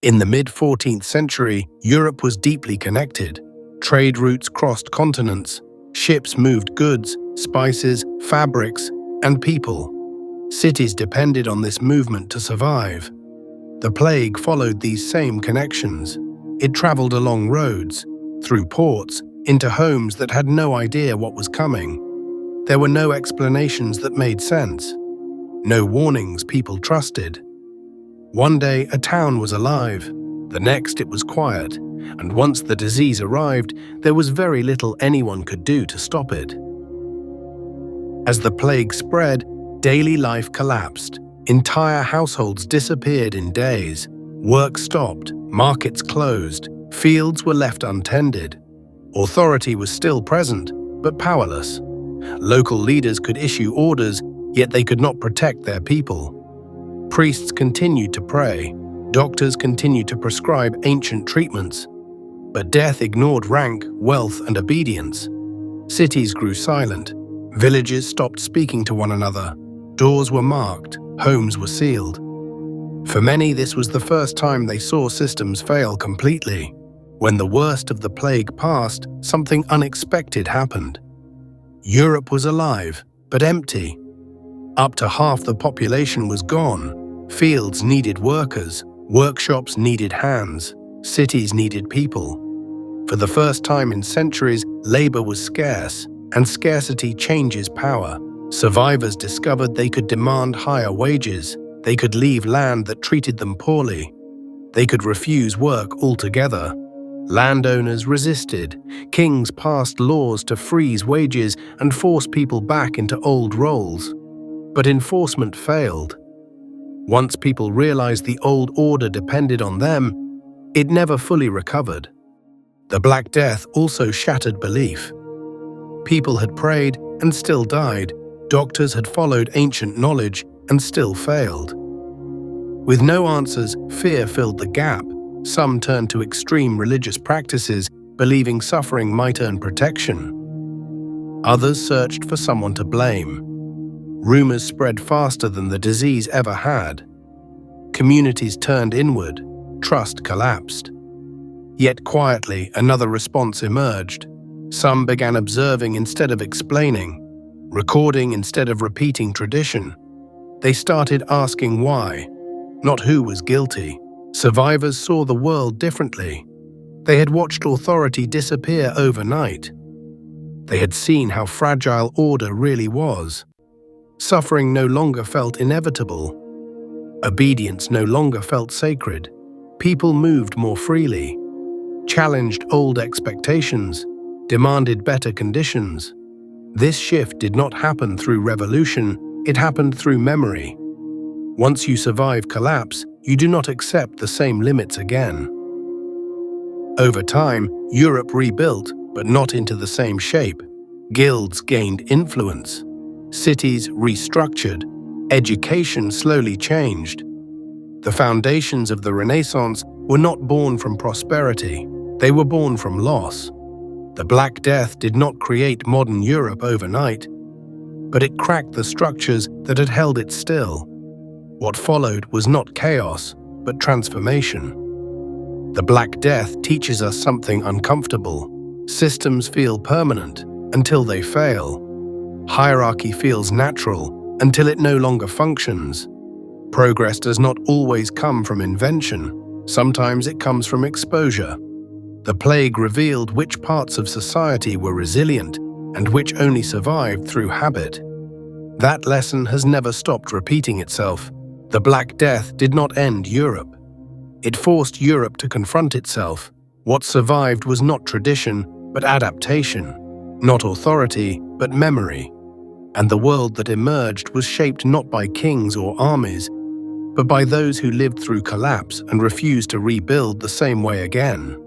In the mid-14th century, Europe was deeply connected. Trade routes crossed continents. Ships moved goods, spices, fabrics, and people. Cities depended on this movement to survive. The plague followed these same connections. It traveled along roads, through ports, into homes that had no idea what was coming. There were no explanations that made sense. No warnings people trusted. One day, a town was alive. The next, it was quiet. And once the disease arrived, there was very little anyone could do to stop it. As the plague spread, daily life collapsed. Entire households disappeared in days. Work stopped, markets closed, fields were left untended. Authority was still present, but powerless. Local leaders could issue orders, yet they could not protect their people. Priests continued to pray. Doctors continued to prescribe ancient treatments. But death ignored rank, wealth, and obedience. Cities grew silent. Villages stopped speaking to one another. Doors were marked. Homes were sealed. For many, this was the first time they saw systems fail completely. When the worst of the plague passed, something unexpected happened. Europe was alive, but empty. Up to half the population was gone. Fields needed workers. Workshops needed hands. Cities needed people. For the first time in centuries, labor was scarce, and scarcity changes power. Survivors discovered they could demand higher wages. They could leave land that treated them poorly. They could refuse work altogether. Landowners resisted. Kings passed laws to freeze wages and force people back into old roles. But enforcement failed. Once people realized the old order depended on them, it never fully recovered. The Black Death also shattered belief. People had prayed and still died. Doctors had followed ancient knowledge and still failed. With no answers, fear filled the gap. Some turned to extreme religious practices, believing suffering might earn protection. Others searched for someone to blame. Rumors spread faster than the disease ever had. Communities turned inward. Trust collapsed. Yet quietly, another response emerged. Some began observing instead of explaining, recording instead of repeating tradition. They started asking why, not who was guilty. Survivors saw the world differently. They had watched authority disappear overnight. They had seen how fragile order really was. Suffering no longer felt inevitable. Obedience no longer felt sacred. People moved more freely, challenged old expectations, demanded better conditions. This shift did not happen through revolution, it happened through memory. Once you survive collapse, you do not accept the same limits again. Over time, Europe rebuilt, but not into the same shape. Guilds gained influence. Cities restructured. Education slowly changed. The foundations of the Renaissance were not born from prosperity. They were born from loss. The Black Death did not create modern Europe overnight, but it cracked the structures that had held it still. What followed was not chaos, but transformation. The Black Death teaches us something uncomfortable. Systems feel permanent until they fail. Hierarchy feels natural until it no longer functions. Progress does not always come from invention. Sometimes it comes from exposure. The plague revealed which parts of society were resilient and which only survived through habit. That lesson has never stopped repeating itself. The Black Death did not end Europe. It forced Europe to confront itself. What survived was not tradition, but adaptation. Not authority, but memory. And the world that emerged was shaped not by kings or armies, but by those who lived through collapse and refused to rebuild the same way again.